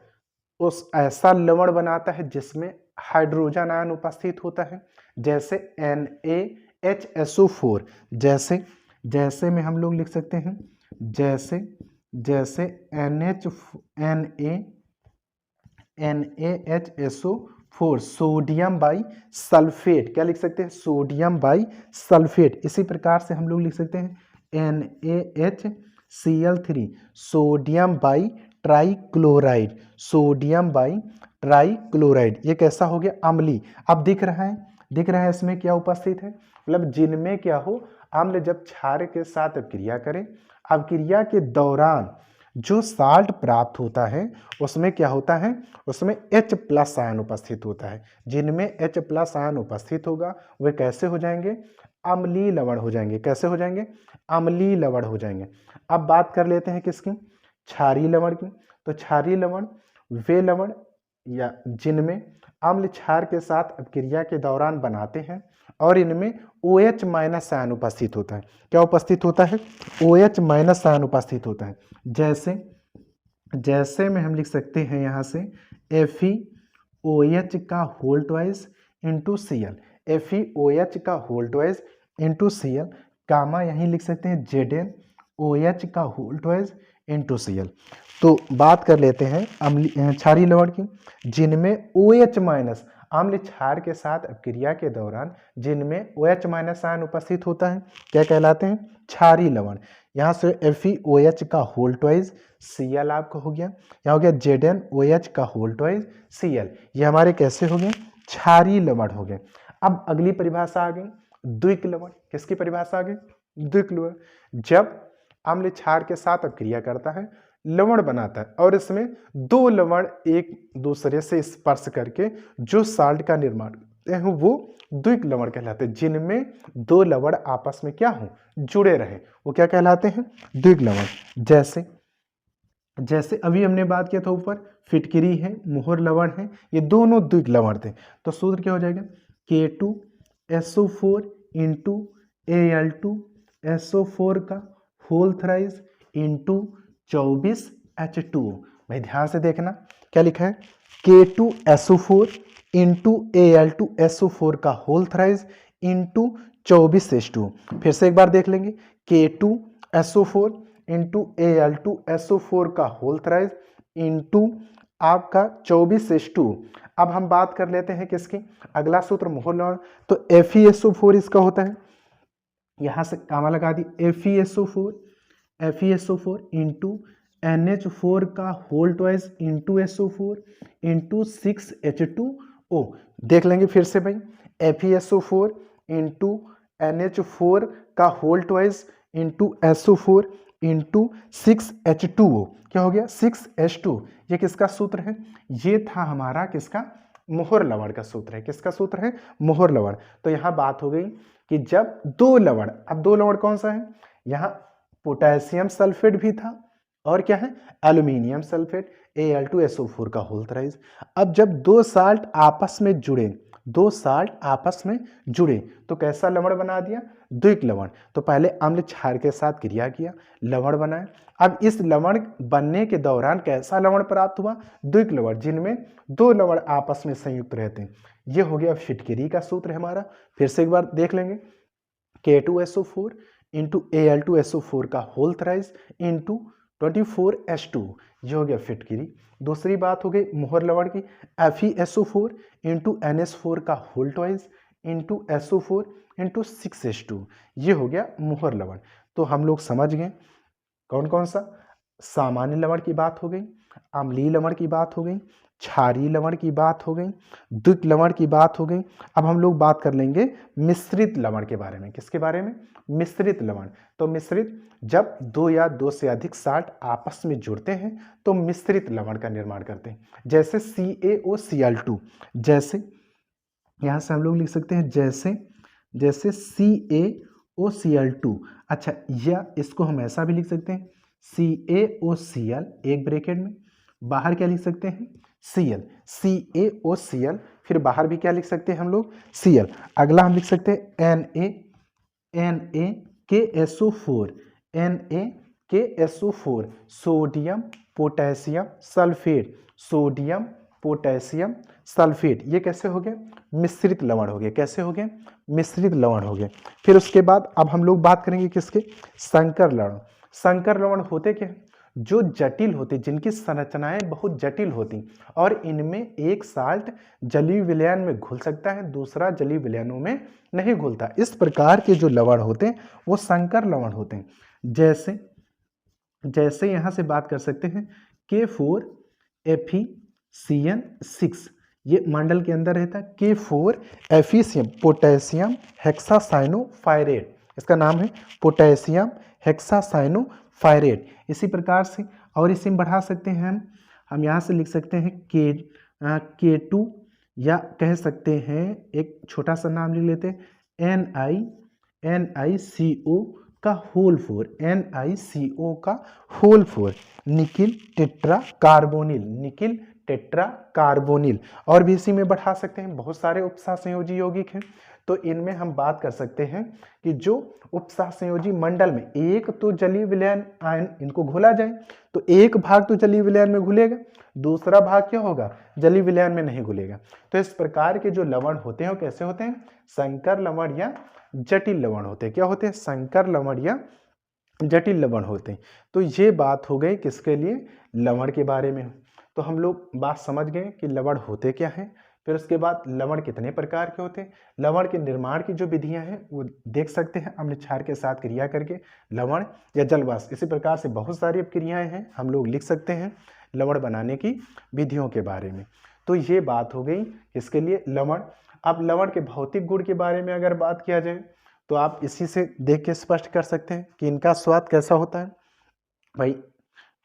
उस ऐसा लवण बनाता है जिसमें हाइड्रोजन आयन उपस्थित होता है, जैसे NaHSO4, जैसे में हम लोग लिख सकते हैं, जैसे NaHSO4 सोडियम बाई सल्फेट, क्या लिख सकते हैं, सोडियम बाई सल्फेट। इसी प्रकार से हम लोग लिख सकते हैं NaHCl3 sodium by trichloride, sodium by trichloride. ये कैसा हो गया, अम्लीय। अब दिख रहा है इसमें क्या उपस्थित है, मतलब जिनमें क्या हो, अम्ल जब क्षार के साथ अपक्रिया करे, अपक्रिया के दौरान जो साल्ट प्राप्त होता है उसमें क्या होता है, उसमें H+ आयन उपस्थित होता है। जिनमें H+ आयन उपस्थित होगा वे कैसे हो जाएंगे, अम्लीय लवण हो जाएंगे। कैसे हो जाएंगे, अम्लीय लवण हो जाएंगे। अब बात कर लेते हैं किसकी, क्षारीय लवण की। तो क्षारीय लवण वे लवण या जिनमें अम्ल क्षार के साथ अपक्रिया के दौरान बनाते हैं और इनमें OH- आयन उपस्थित होता है। क्या उपस्थित होता है, OH- आयन उपस्थित होता है। जैसे में हम लिख सकते हैं यहाँ से FeOH का whole twice into Cl, FeOH का whole twice into Cl, gamma यहीं लिख सकते हैं ZnOH का होल ट्वाइस इंटू Cl। तो बात कर लेते हैं क्षारीय लवण की, जिनमें OH- अम्ल क्षार के साथ अपक्रिया के दौरान जिनमें OH- आयन उपस्थित होता है, क्या कहलाते हैं, क्षारीय लवण। यहाँ से FeOH का होल ट्वाइस Cl आपका हो गया, यहाँ हो गया ZnOH का होल ट्वाइस Cl, ये हमारे कैसे हो गए, क्षारीय लवण हो गए। अब अगली परिभाषा आ गई द्विक लवण। किसकी परिभाषा आ गई, द्विक लवण। जब अम्ल क्षार के साथ अपक्रिया करता है, लवण बनाता है और इसमें दो लवण एक दूसरे से स्पर्श करके जो साल्ट का निर्माण करते हैं वो द्विक लवण कहलाते हैं। जिनमें दो लवण आपस में क्या हो, जुड़े रहे, वो क्या कहलाते हैं, द्विक लवण। जैसे अभी हमने बात किया था ऊपर, फिटकिरी है, मोहर लवण है, ये दोनों द्विक लवण थे। तो सूत्र क्या हो जाएगा, K2SO4 इंटू Al2SO4 का होल थ्राइस इंटू 24H2O। भाई ध्यान से देखना क्या लिखा है, K2SO4 इंटू Al2SO4 का होल थ्राइस इंटू 24H2O। फिर से एक बार देख लेंगे, K2SO4 इंटू Al2SO4 का होल थ्राइस इंटू आपका 24H2O। अब हम बात कर लेते हैं किसकी, अगला सूत्र मोहर लवण। तो FeSO4 इसका होता है, यहां से कामा लगा दी, FeSO4 इंटू NH4 का whole twice into SO4 into 6H2O। देख लेंगे फिर से भाई, FeSO4 इंटू NH4 का whole twice into SO4 into 6H2O। क्या हो गया? 6H2। ये किसका सूत्र है? ये था हमारा किसका? मोहर लवण का सूत्र है। किसका सूत्र है? मोहर लवण। तो यहाँ बात हो गई कि जब दो लवण, अब दो लवण कौन सा है? यहाँ पोटेशियम सल्फेट भी था और क्या है? एल्यूमिनियम सल्फेट, Al2SO4 का होल थ्राइस। अब जब दो साल्ट आपस में जुड़े, दो साल्ट आपस में जुड़े तो कैसा लवण बना दिया? द्विक लवण। तो पहले अम्ल क्षार के साथ क्रिया किया, लवण बनाए। अब इस लवण बनने के दौरान कैसा लवण प्राप्त हुआ? द्विक लवण, जिनमें दो लवण आपस में संयुक्त रहते हैं। ये हो गया फिटकरी का सूत्र हमारा। फिर से एक बार देख लेंगे, K2SO4 इंटू Al2SO4 का होल थ्राइस इंटू 24H2। ये हो गया फिटकरी। दूसरी बात हो गई मोहर लवण की, FeSO4 इंटू NH4 का whole twice into SO4 into 6H2। ये हो गया मोहर लवण। तो हम लोग समझ गए कौन कौन सा। सामान्य लवण की बात हो गई, अम्लीय लवण की बात हो गई, क्षारीय लवण की बात हो गई, द्विक लवण की बात हो गई। अब हम लोग बात कर लेंगे मिश्रित लवण के बारे में। किसके बारे में? मिश्रित लवण। तो मिश्रित, जब दो या दो से अधिक साल्ट आपस में जुड़ते हैं तो मिश्रित लवण का निर्माण करते हैं। जैसे CaOCl2, जैसे यहाँ से हम लोग लिख सकते हैं जैसे CaOCl2। अच्छा, या इसको हम ऐसा भी लिख सकते हैं CaOCl, एक ब्रैकेट में, बाहर क्या लिख सकते हैं? Cl, CaOCl, फिर बाहर भी क्या लिख सकते हैं हम लोग? Cl। अगला हम लिख सकते हैं NaKSO4, NaKSO4, sodium potassium sulphate, sodium potassium sulphate. ये कैसे हो गए? मिश्रित लवण हो गए। कैसे हो गए? मिश्रित लवण हो गए। फिर उसके बाद अब हम लोग बात करेंगे किसके? संकर लवण। संकर लवण होते क्या हैं? जो जटिल होते, जिनकी संरचनाएं बहुत जटिल होती और इनमें एक साल्ट जलीय विलयन में घुल सकता है, दूसरा जलीय विलयनों में नहीं घुलता। इस प्रकार के जो लवण होते हैं वो संकर लवण होते हैं। जैसे यहां से बात कर सकते हैं K4FeCN6, ये मंडल के अंदर रहता है। K4FeCN, पोटेशियम हेक्सासाइनोफायरेट, इसका नाम है पोटेशियम हेक्सासाइनोफायरेट। इसी प्रकार से और इसे बढ़ा सकते हैं हम यहाँ से लिख सकते हैं K2, या कह सकते हैं एक छोटा सा नाम लिख लेते हैं NiCO का होल 4, NiCO का whole 4, nickel tetra carbonyl, nickel tetra carbonyl. और भी इसी में बढ़ा सकते हैं, बहुत सारे उपसहसंयोजी यौगिक हैं। तो इनमें हम बात कर सकते हैं कि जो उपसहसंयोजी मंडल में एक तो जलीय विलयन आयन इनको घोला जाए तो एक भाग तो जलीय विलयन में घुलेगा, दूसरा भाग क्या होगा? जलीय विलयन में नहीं घुलेगा। तो इस प्रकार के जो लवण होते हैं वो कैसे होते हैं? संकर लवण या जटिल लवण होते हैं। क्या होते हैं? संकर लवण या जटिल लवण होते हैं। तो ये बात हो गई किसके लिए? लवण के बारे में। तो हम लोग बात समझ गए कि लवण होते क्या हैं। फिर उसके बाद लवण कितने प्रकार के होते हैं, लवण के निर्माण की जो विधियां हैं वो देख सकते हैं अम्ल क्षार के साथ क्रिया करके, लवण या जलवाष्प। इसी प्रकार से बहुत सारी क्रियाएं हैं, हम लोग लिख सकते हैं लवण बनाने की विधियों के बारे में। तो ये बात हो गई किसके लिए? लवण। अब लवण के भौतिक गुण के बारे में अगर बात किया जाए तो आप इसी से देख के स्पष्ट कर सकते हैं कि इनका स्वाद कैसा होता है। भाई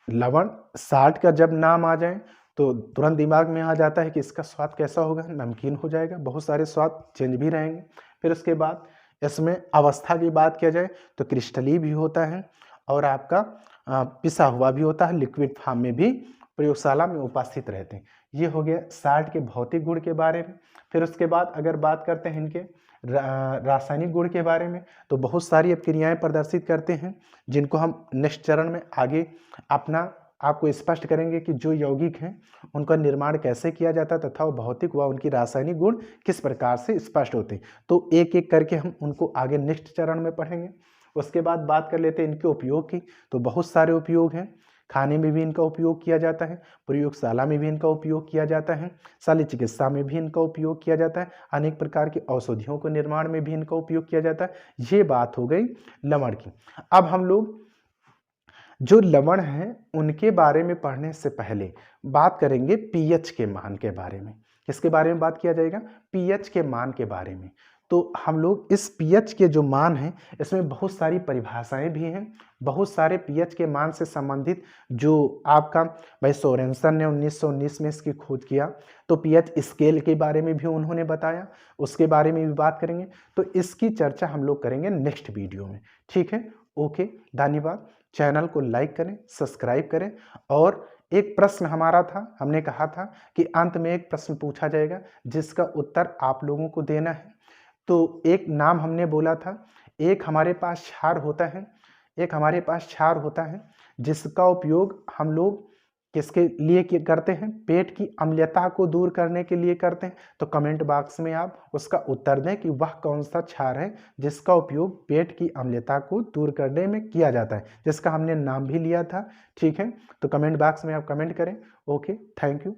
लवण साल्ट का जब नाम आ जाए तो तुरंत दिमाग में आ जाता है कि इसका स्वाद कैसा होगा? नमकीन हो जाएगा, बहुत सारे स्वाद चेंज भी रहेंगे। फिर उसके बाद इसमें अवस्था की बात किया जाए तो क्रिस्टलीय भी होता है और आपका पिसा हुआ भी होता है, लिक्विड फॉर्म में भी प्रयोगशाला में उपस्थित रहते हैं। ये हो गया साल्ट के भौतिक गुण के बारे में। फिर उसके बाद अगर बात करते हैं इनके रासायनिक गुण के बारे में तो बहुत सारी क्रियाएं प्रदर्शित करते हैं, जिनको हम नेक्स्ट चरण में आगे अपना आपको स्पष्ट करेंगे कि जो यौगिक हैं उनका निर्माण कैसे किया जाता है तथा वो भौतिक व उनकी रासायनिक गुण किस प्रकार से स्पष्ट होते हैं। तो एक एक करके हम उनको आगे नेक्स्ट चरण में पढ़ेंगे। उसके बाद बात कर लेते हैं इनके उपयोग की। तो बहुत सारे उपयोग हैं, खाने में भी इनका उपयोग किया जाता है, प्रयोगशाला में भी इनका उपयोग किया जाता है, शल्य चिकित्सा में भी इनका उपयोग किया जाता है, अनेक प्रकार की औषधियों के निर्माण में भी इनका उपयोग किया जाता है। ये बात हो गई लवण की। अब हम लोग जो लवण हैं उनके बारे में पढ़ने से पहले बात करेंगे पीएच के मान के बारे में। किसके बारे में बात किया जाएगा? पीएच के मान के बारे में। तो हम लोग इस पीएच के जो मान हैं इसमें बहुत सारी परिभाषाएं भी हैं, बहुत सारे पीएच के मान से संबंधित जो आपका भाई सोरेनसन ने 1919 में इसकी खोज किया, तो पीएच स्केल के बारे में भी उन्होंने बताया, उसके बारे में भी बात करेंगे। तो इसकी चर्चा हम लोग करेंगे नेक्स्ट वीडियो में, ठीक है। ओके, धन्यवाद। चैनल को लाइक करें, सब्सक्राइब करें। और एक प्रश्न हमारा था, हमने कहा था कि अंत में एक प्रश्न पूछा जाएगा जिसका उत्तर आप लोगों को देना है। तो एक नाम हमने बोला था, एक हमारे पास क्षार होता है जिसका उपयोग हम लोग किसके लिए करते हैं? पेट की अम्लता को दूर करने के लिए करते हैं। तो कमेंट बॉक्स में आप उसका उत्तर दें कि वह कौन सा क्षार है जिसका उपयोग पेट की अम्लता को दूर करने में किया जाता है, जिसका हमने नाम भी लिया था, ठीक है। तो कमेंट बॉक्स में आप कमेंट करें। Okay, thank you.